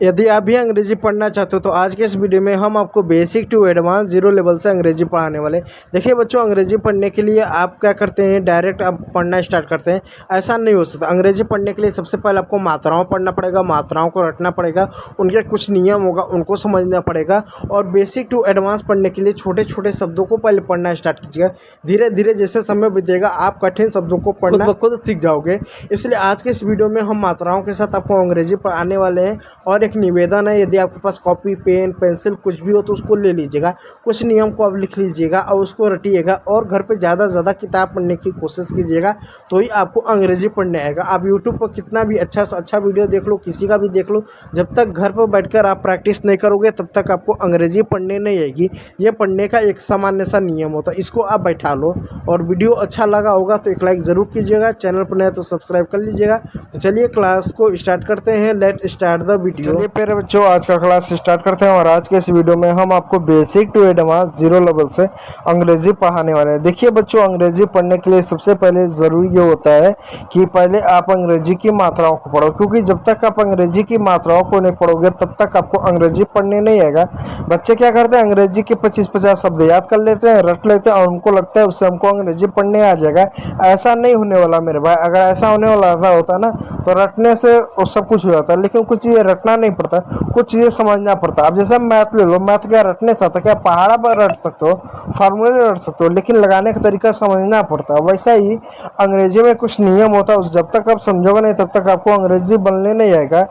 यदि आप भी अंग्रेजी पढ़ना चाहते हो तो आज के इस वीडियो में हम आपको basic to advance zero level से अंग्रेजी पढ़ाने वाले। देखिए बच्चों, अंग्रेजी पढ़ने के लिए आप क्या करते हैं, डायरेक्ट आप पढ़ना स्टार्ट करते हैं, ऐसा नहीं हो सकता। अंग्रेजी पढ़ने के लिए सबसे पहले आपको मात्राओं पढ़ना पड़ेगा, मात्राओं को रटना पड़ेगा, उनके कुछ नियम होगा उनको समझना पड़ेगा। और बेसिक टू एडवांस पढ़ने के लिए छोटे छोटे शब्दों को पहले पढ़ना स्टार्ट कीजिएगा। धीरे धीरे जैसे समय बीतेगा आप कठिन शब्दों को पढ़ना खुद सीख जाओगे। इसलिए आज के इस वीडियो में हम मात्राओं के साथ आपको अंग्रेजी पढ़ाने वाले हैं। और एक निवेदन है, यदि आपके पास कॉपी पेन पेंसिल कुछ भी हो तो उसको ले लीजिएगा, कुछ नियम को आप लिख लीजिएगा और उसको रटिएगा और घर पे ज़्यादा से ज़्यादा किताब पढ़ने की कोशिश कीजिएगा, तो ही आपको अंग्रेजी पढ़ने आएगा। आप यूट्यूब पर कितना भी अच्छा से अच्छा वीडियो देख लो, किसी का भी देख लो, जब तक घर पर बैठकर आप प्रैक्टिस नहीं करोगे तब तक आपको अंग्रेजी पढ़ने नहीं आएगी। ये पढ़ने का एक सामान्य सा नियम होता है, इसको आप बैठा लो। और वीडियो अच्छा लगा होगा तो एक लाइक ज़रूर कीजिएगा, चैनल पर नया तो सब्सक्राइब कर लीजिएगा। तो चलिए क्लास को स्टार्ट करते हैं, लेट स्टार्ट द वीडियो। चलिए फिर बच्चों आज का क्लास स्टार्ट करते हैं। और आज के इस वीडियो में हम आपको basic to advance zero level से अंग्रेजी पढ़ाने वाले हैं। देखिए बच्चों, अंग्रेजी पढ़ने के लिए सबसे पहले ज़रूरी ये होता है कि पहले आप अंग्रेजी की मात्राओं को पढ़ो, क्योंकि जब तक आप अंग्रेजी की मात्राओं को नहीं पढ़ोगे तब तक आपको अंग्रेजी पढ़ने नहीं आएगा। बच्चे क्या करते हैं, अंग्रेजी के 25-50 शब्द याद कर लेते हैं, रट लेते हैं और उनको लगता है उससे हमको अंग्रेजी पढ़ने आ जाएगा। ऐसा नहीं होने वाला मेरे भाई। अगर ऐसा होने वाला होता ना तो रटने से सब कुछ हो जाता है, लेकिन कुछ चीज़ें रटना नहीं पड़ता, कुछ चीज़ें समझना पड़ता है। अब जैसे मैथ ले लो, मैथ क्या रटने से आता, क्या पहाड़ा पर रट सकते हो, फार्मूले रट सकते हो, लेकिन लगाने का तरीका समझना पड़ता है। वैसा ही अंग्रेजी में कुछ नियम होता है, जब तक आप समझोगे नहीं तब तक आपको अंग्रेजी बोलने नहीं आएगा।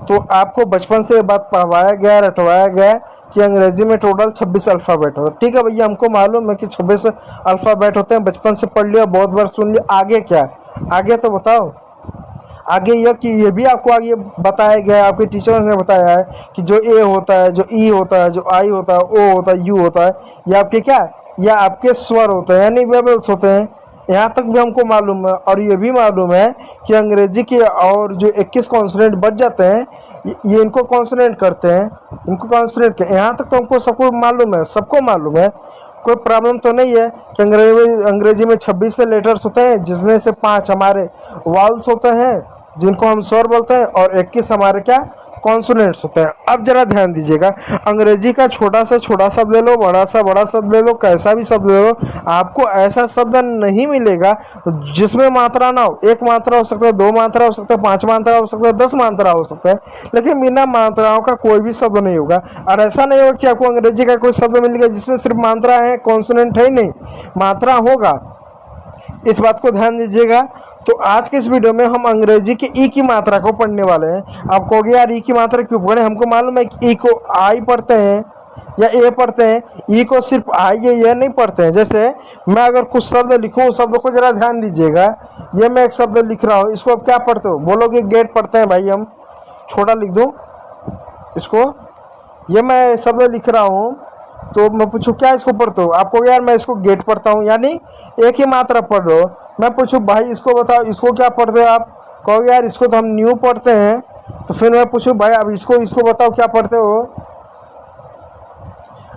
तो आपको बचपन से ये बात पढ़वाया गया, रटवाया गया कि अंग्रेजी में टोटल 26 अल्फ़ाबेट हो। ठीक है भैया, हमको मालूम है कि 26 अल्फ़ाबेट होते हैं, बचपन से पढ़ लिया, बहुत बार सुन लिया। आगे क्या, आगे तो बताओ। आगे यह कि ये भी आपको आगे बताया गया है, आपके टीचर्स ने बताया है कि जो ए होता है, जो ई होता है, जो आई होता है, ओ होता है, यू होता है, ये आपके क्या, ये आपके स्वर होते हैं यानी वेवल्स होते हैं। यहाँ तक भी हमको मालूम है। और ये भी मालूम है कि अंग्रेजी के और जो 21 कॉन्सोनेंट बच जाते हैं ये इनको कॉन्सोनेंट करते हैं, इनको कॉन्सोनेंट के। यहाँ तक तो हमको सबको मालूम है, सबको मालूम है। कोई प्रॉब्लम तो नहीं है कि अंग्रेजी में 26 से लेटर्स होते हैं, जिसमें से 5 हमारे वाल्स होते हैं जिनको हम स्वर बोलते हैं और 21 हमारे क्या, कॉन्सोनेंट्स होते हैं। अब जरा ध्यान दीजिएगा, अंग्रेजी का छोटा से छोटा शब्द ले लो, बड़ा सा बड़ा शब्द ले लो, कैसा भी शब्द ले लो, आपको ऐसा शब्द नहीं मिलेगा जिसमें मात्रा ना हो। एक मात्रा हो सकता है, 2 मात्रा हो सकता है, 5 मात्रा हो सकता है, 10 मात्रा हो सकता है, लेकिन बिना मात्राओं का कोई भी शब्द नहीं होगा। और ऐसा नहीं होगा कि आपको अंग्रेजी का कोई शब्द मिलेगा जिसमें सिर्फ मात्रा है, कॉन्सोनेंट है ही नहीं, मात्रा होगा। इस बात को ध्यान दीजिएगा। तो आज के इस वीडियो में हम अंग्रेजी के ई की मात्रा को पढ़ने वाले हैं। आप कहोगे यार ई की मात्रा क्यों पढ़े, हमको मालूम है कि ई को आई पढ़ते हैं या ए पढ़ते हैं, ई को सिर्फ आई या ये नहीं पढ़ते हैं। जैसे मैं अगर कुछ शब्द लिखूँ, शब्द को जरा ध्यान दीजिएगा। ये मैं एक शब्द लिख रहा हूँ, इसको आप क्या पढ़ते हो, बोलोगे गेट पढ़ते हैं भाई। हम छोटा लिख दूँ इसको, ये मैं शब्द लिख रहा हूँ तो मैं पूछूं क्या इसको पढ़ते हो, आपको यार मैं इसको गेट पढ़ता हूँ, यानी एक ही मात्रा पढ़ रहे हो। मैं पूछूं भाई इसको बताओ, इसको क्या पढ़ते हो, आप कहोगे यार इसको तो हम न्यू पढ़ते हैं। तो फिर मैं पूछूं भाई अब इसको बताओ क्या पढ़ते हो,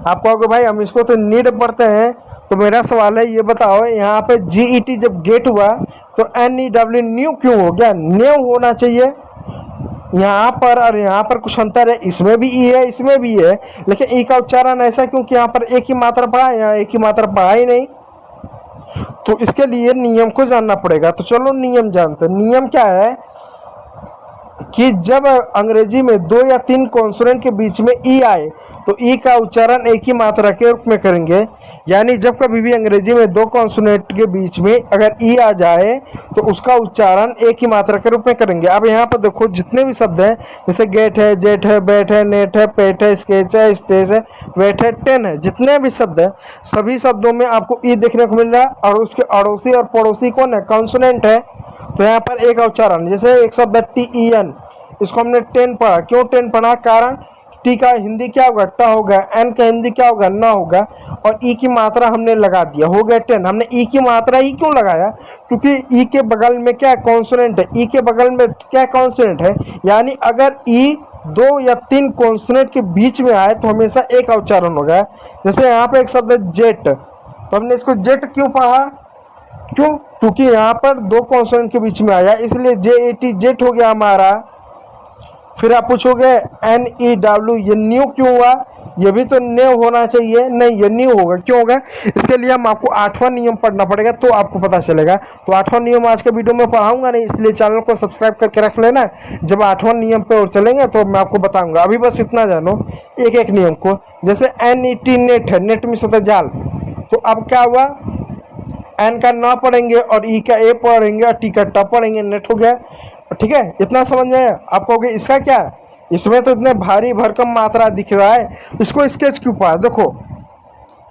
आप कहोगे भाई हम इसको तो नीड पढ़ते हैं। तो मेरा सवाल है ये बताओ, यहाँ पे GET जब गेट हुआ तो NEW न्यू क्यों हो गया, न्यू होना चाहिए यहाँ पर। और यहाँ पर कुछ अंतर है, इसमें भी ई है, इसमें भी है, लेकिन ई का उच्चारण ऐसा क्योंकि यहाँ पर एक ही मात्रा पढ़ा है, यहाँ एक ही मात्रा पढ़ा ही नहीं। तो इसके लिए नियम को जानना पड़ेगा। तो चलो नियम जानते हैं। नियम क्या है कि जब अंग्रेजी में 2 या 3 कॉन्सोनेंट के बीच में ई आए तो ई का उच्चारण एक ही मात्रा के रूप में करेंगे। यानी जब कभी भी अंग्रेजी में 2 कॉन्सोनेंट के बीच में अगर ई आ जाए तो उसका उच्चारण एक ही मात्रा के रूप में करेंगे। अब यहाँ पर देखो जितने भी शब्द हैं, जैसे गेट है, जेट है, बैट है, नेट है, पेट है, स्केच है, स्टेज है, वेट है, टेन है, जितने भी शब्द हैं सभी शब्दों में आपको ई देखने को मिल रहा है। और उसके अड़ोसी और पड़ोसी कौन है, कॉन्सोनेंट है। तो यहाँ पर एक उच्चारण, जैसे एक शब्द है TEN, इसको हमने 10 पढ़ा। क्यों 10 पढ़ा, कारण टी का हिंदी क्या होगा, ट होगा, एन का हिंदी क्या होगा, न होगा, और ई की मात्रा हमने लगा दिया, हो गया 10। हमने ई की मात्रा ही क्यों लगाया, क्योंकि ई के बगल में क्या कॉन्सोनेंट है, ई के बगल में क्या कॉन्सोनेंट है। यानी अगर ई 2 या 3 कॉन्सोनेंट के बीच में आए तो हमेशा एक उच्चारण होगा। जैसे यहाँ पे एक शब्द है जेट, तो हमने इसको जेट क्यों पढ़ा, क्यों, क्योंकि यहाँ पर 2 कॉन्सोनेंट के बीच में आया, इसलिए JET जेट हो गया हमारा। फिर आप पूछोगे NEW ये न्यू क्यों हुआ, ये भी तो न्यू होना चाहिए, नहीं ये न्यू होगा, क्यों होगा? इसके लिए हम आपको 8वां नियम पढ़ना पड़ेगा तो आपको पता चलेगा। तो 8वां नियम आज के वीडियो में पढ़ाऊंगा नहीं, इसलिए चैनल को सब्सक्राइब करके रख लेना। जब 8वां नियम पे और चलेंगे तो मैं आपको बताऊंगा। अभी बस इतना जानो एक एक नियम को। जैसे NET नेट है, नेट मीन्स होता है जाल। तो अब क्या हुआ, एन का न पढ़ेंगे और ई का ए पढ़ेंगे और टी का ट पढ़ेंगे, नेट हो गया। ठीक है, इतना समझ में आया? आप कहोगे इसका क्या, इसमें तो इतने भारी भरकम मात्रा दिख रहा है, इसको स्केच क्यों पाया? देखो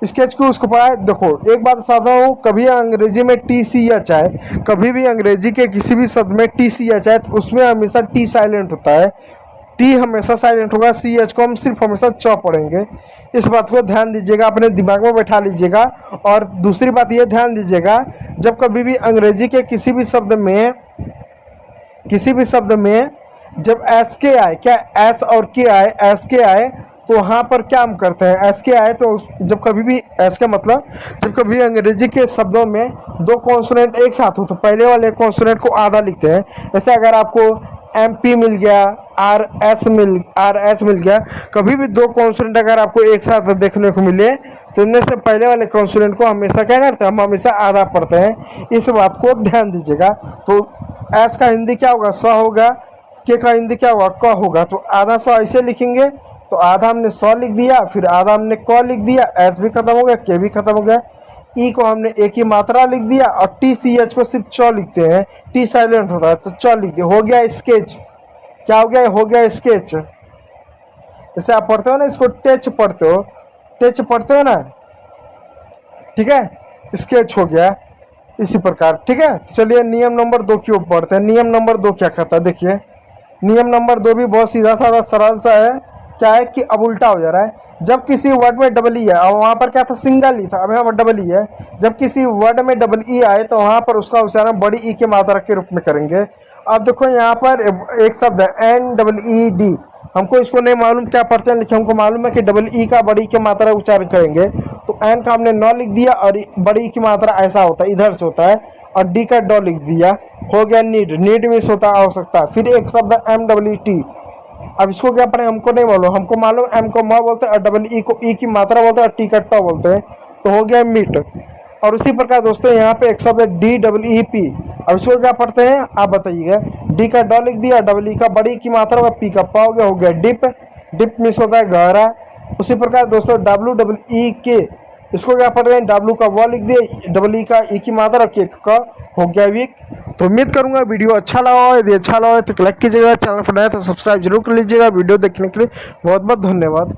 स्केच क्यों उसको पाया, देखो एक बात बताता हूँ, कभी अंग्रेजी में TCH आए, कभी भी अंग्रेजी के किसी भी शब्द में TCH आए तो उसमें हमेशा टी साइलेंट होता है, टी हमेशा साइलेंट होगा, CH को हम सिर्फ हमेशा च पढ़ेंगे। इस बात को ध्यान दीजिएगा, अपने दिमाग में बैठा लीजिएगा। और दूसरी बात ये ध्यान दीजिएगा, जब कभी भी अंग्रेजी के किसी भी शब्द में जब एस के आए, क्या एस और के आए, एस के आए तो वहाँ पर क्या हम करते हैं, एस के आए तो जब कभी भी एस का मतलब, जब कभी अंग्रेजी के शब्दों में दो कॉन्सोनेंट एक साथ हो तो पहले वाले कॉन्सोनेंट को आधा लिखते हैं। जैसे अगर आपको MP मिल गया, RS मिल गया, कभी भी दो कॉन्सोनेंट अगर आपको एक साथ देखने को मिले तो इनमें से पहले वाले कॉन्सोनेंट को हमेशा क्या करते हैं, हम हमेशा आधा पढ़ते हैं। इस बात को ध्यान दीजिएगा। तो एस का हिंदी क्या होगा, स होगा, के का हिंदी क्या होगा, क होगा। तो आधा स ऐसे लिखेंगे, तो आधा हमने स लिख दिया, फिर आधा हमने क लिख दिया, एस भी खत्म हो गया, के भी खत्म हो गया, ई को हमने एक ही मात्रा लिख दिया और TCH को सिर्फ च लिखते हैं, टी साइलेंट होता है तो च लिख दिया, हो गया स्केच। क्या हो गया, हो गया स्केच। जैसे आप पढ़ते हो ना, इसको टच पढ़ते हो ना, ठीक है, स्केच हो गया इसी प्रकार। ठीक है, तो चलिए नियम नंबर 2 की ओर पढ़ते हैं। नियम नंबर 2 क्या कहता है, देखिए नियम नंबर 2 भी बहुत सीधा साधा सरल सा है। क्या है कि अब उल्टा हो जा रहा है। जब किसी वर्ड में डबल ई है, और वहाँ पर क्या था, सिंगल ई था, अब यहाँ पर डबल ई है। जब किसी वर्ड में डबल ई आए तो वहाँ पर उसका उच्चारण बड़ी ई की मात्रा के रूप में करेंगे। अब देखो यहाँ पर एक शब्द है NEED, हमको इसको नहीं मालूम क्या पढ़ते हैं, लेकिन हमको मालूम है कि डबल ई का बड़ी की मात्रा उच्चारण करेंगे। तो एन का हमने न लिख दिया और बड़ी की मात्रा ऐसा होता है, इधर से होता है, और डी का ड लिख दिया, हो गया नीड मीन्स होता है आवश्यकता। फिर एक शब्द MEET, अब इसको क्या पढ़े हमको नहीं मालूम, हमको मालूम एम को म बोलते हैं और डबल ई को ई की मात्रा बोलते हैं और टी का ट बोलते हैं, तो हो गया मीट। और उसी प्रकार दोस्तों यहाँ पे एक शब्द है DEEP, अब इसको क्या पढ़ते हैं आप बताइएगा, डी का ड लिख दिया, डबल ई का बड़ी की मात्रा और पी का प हो गया डिप मीन्स होता है गहरा। उसी प्रकार दोस्तों WEEK, इसको क्या पढ़ रहे हैं, डब्ल्यू का व लिख दिए, डबल ई का ई की मात्रा के का, हो गया वीक। तो उम्मीद करूंगा वीडियो अच्छा लगा हो, यदि अच्छा लगा हो तो लाइक कीजिएगा, चैनल पर नया तो सब्सक्राइब जरूर कर लीजिएगा। वीडियो देखने के लिए बहुत बहुत धन्यवाद।